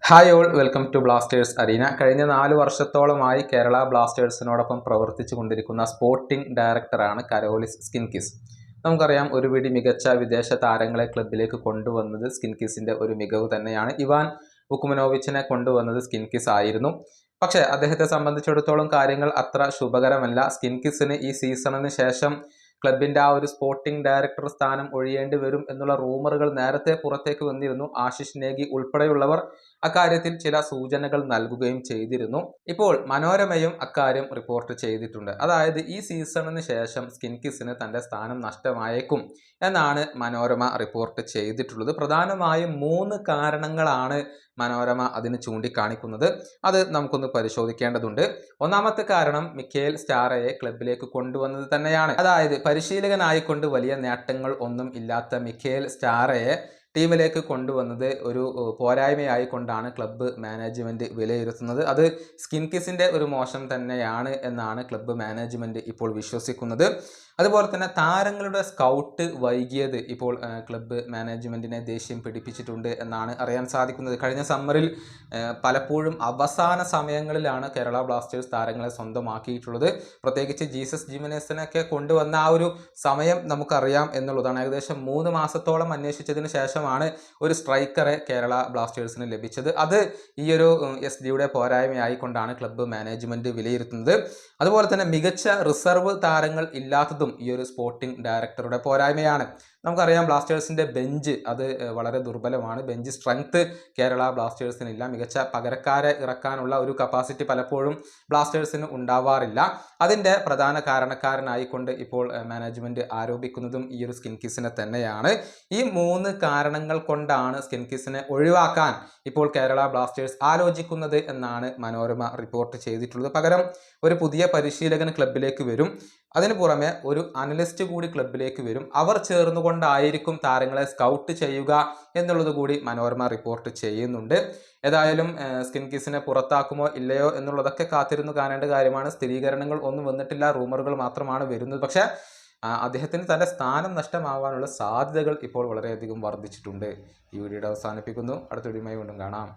Hi all, welcome to Blasters arena. കഴിഞ്ഞ 4 വർഷത്തോളമായി കേരള ബ്ലാസ്റ്റേഴ്സിനോടൊപ്പം പ്രവർത്തിച്ചു കൊണ്ടിരിക്കുന്ന സ്പോർട്ടിംഗ് ഡയറക്ടറാണ് കരോലിസ് സ്കിൻകിസ്. നമുക്കറിയാം, ഒരു പിടി മികച്ച വിദേശ താരങ്ങളെ ക്ലബിലേക്ക് കൊണ്ടുവന്നത് സ്കിൻകിസിന്റെ ഒരു മികവ് തന്നെയാണ്. ഇവാൻ വുക്കുമനോവിച്ചിനെ കൊണ്ടുവന്നത് സ്കിൻകിസ് ആയിരുന്നു. പക്ഷേ അദ്ദേഹത്തെ സംബന്ധിച്ചിടത്തോളം കാര്യങ്ങൾ അത്ര ശുഭകരമല്ല. സ്കിൻകിസിന് ഈ സീസണിന് ശേഷം ക്ലബിന്റെ ആ ഒരു സ്പോർട്ടിംഗ് ഡയറക്ടർ സ്ഥാനം ഒഴിയേണ്ടി വരും എന്നുള്ള റൂമറുകൾ നേരത്തെ പുറത്തേക്ക് വന്നിരുന്നു. ആശിഷ് നേഗി ഉൾപ്പെടെയുള്ളവർ അക്കാര്യത്തിൽ ചില സൂചനകൾ നൽകുകയും ചെയ്തിരുന്നു. ഇപ്പോൾ മനോരമയും അക്കാര്യം റിപ്പോർട്ട് ചെയ്തിട്ടുണ്ട്. അതായത് ഈ സീസണിന് ശേഷം സ്കിൻകിസിന് തന്റെ സ്ഥാനം നഷ്ടമായേക്കും എന്നാണ് മനോരമ റിപ്പോർട്ട് ചെയ്തിട്ടുള്ളത്. പ്രധാനമായും 3 കാരണങ്ങളാണ് മനോരമ അതിന് ചൂണ്ടിക്കാണിക്കുന്നത്. അത് നമുക്കൊന്ന് പരിശോധിക്കേണ്ടതുണ്ട്. ഒന്നാമത്തെ കാരണം മിക്കേൽ സ്റ്റാറയെ ക്ലബിലേക്ക് കൊണ്ടുവന്നത് തന്നെയാണ്. അതായത് പരിശീലകനായിക്കൊണ്ട് വലിയ നേട്ടങ്ങൾ ഒന്നും ഇല്ലാത്ത മിക്കേൽ സ്റ്റാറയെ ടീമിലേക്ക് കൊണ്ടുവന്നത് ഒരു പോരായ്മയായി കൊണ്ടാണ് ക്ലബ്ബ് മാനേജ്മെന്റ് വിലയിരുത്തുന്നത്. അത് സ്കിൻകിസിന്റെ ഒരു മോശം തന്നെയാണ് എന്നാണ് ക്ലബ്ബ് മാനേജ്മെന്റ് ഇപ്പോൾ വിശ്വസിക്കുന്നത്. അതുപോലെ തന്നെ താരങ്ങളുടെ സ്കൗട്ട് വൈകിയത് ഇപ്പോൾ ക്ലബ്ബ് മാനേജ്മെന്റിനെ ദേഷ്യം പിടിപ്പിച്ചിട്ടുണ്ട് എന്നാണ് അറിയാൻ സാധിക്കുന്നത്. കഴിഞ്ഞ സമ്മറിൽ പലപ്പോഴും അവസാന സമയങ്ങളിലാണ് കേരള ബ്ലാസ്റ്റേഴ്സ് താരങ്ങളെ സ്വന്തമാക്കിയിട്ടുള്ളത്. പ്രത്യേകിച്ച് ജീസസ് ജിമനേസിനൊക്കെ കൊണ്ടുവന്ന ആ ഒരു സമയം നമുക്കറിയാം എന്നുള്ളതാണ്. ഏകദേശം 3 മാസത്തോളം അന്വേഷിച്ചതിന് ശേഷമാണ് ഒരു സ്ട്രൈക്കറെ കേരള ബ്ലാസ്റ്റേഴ്സിന് ലഭിച്ചത്. അത് ഈ ഒരു SD പോരായ്മയായിക്കൊണ്ടാണ് ക്ലബ്ബ് മാനേജ്മെന്റ് വിലയിരുത്തുന്നത്. അതുപോലെ തന്നെ മികച്ച റിസർവ് താരങ്ങൾ ഇല്ലാത്തതും ഈ ഒരു സ്പോർട്ടിംഗ് ഡയറക്ടറുടെ പോരായ്മയാണ്. നമുക്കറിയാം, ബ്ലാസ്റ്റേഴ്സിന്റെ ബെഞ്ച് അത് വളരെ ദുർബലമാണ്. ബെഞ്ച് സ്ട്രെങ്ത് കേരള ബ്ലാസ്റ്റേഴ്സിനില്ല. മികച്ച പകരക്കാരെ ഇറക്കാനുള്ള ഒരു കപ്പാസിറ്റി പലപ്പോഴും ബ്ലാസ്റ്റേഴ്സിന് ഉണ്ടാവാറില്ല. അതിൻ്റെ പ്രധാന കാരണക്കാരനായിക്കൊണ്ട് ഇപ്പോൾ മാനേജ്മെന്റ് ആരോപിക്കുന്നതും ഈ ഒരു സ്കിൻകിസിനെ തന്നെയാണ്. ഈ 3 കാരണങ്ങൾ കൊണ്ടാണ് സ്കിൻകിസിനെ ഒഴിവാക്കാൻ ഇപ്പോൾ കേരള ബ്ലാസ്റ്റേഴ്സ് ആലോചിക്കുന്നത് എന്നാണ് മനോരമ റിപ്പോർട്ട് ചെയ്തിട്ടുള്ളത്. പകരം ഒരു പുതിയ പരിശീലകൻ ക്ലബിലേക്ക് വരും. അതിനു പുറമെ ഒരു അനലിസ്റ്റ് കൂടി ക്ലബിലേക്ക് വരും. അവർ ചേർന്നുകൊണ്ടായിരിക്കും താരങ്ങളെ സ്കൗട്ട് ചെയ്യുക എന്നുള്ളത് കൂടി മനോരമ റിപ്പോർട്ട് ചെയ്യുന്നുണ്ട്. ഏതായാലും സ്കിൻകിസിനെ പുറത്താക്കുമോ ഇല്ലയോ എന്നുള്ളതൊക്കെ കാത്തിരുന്നു കാണേണ്ട കാര്യമാണ്. സ്ഥിരീകരണങ്ങൾ ഒന്നും വന്നിട്ടില്ല, റൂമറുകൾ മാത്രമാണ് വരുന്നത്. പക്ഷേ അദ്ദേഹത്തിന് തൻ്റെ സ്ഥാനം നഷ്ടമാവാനുള്ള സാധ്യതകൾ ഇപ്പോൾ വളരെയധികം വർദ്ധിച്ചിട്ടുണ്ട്. ഈ വീഡിയോ അവസാനിപ്പിക്കുന്നു. അടുത്ത വീഡിയോയുമായി വീണ്ടും കാണാം.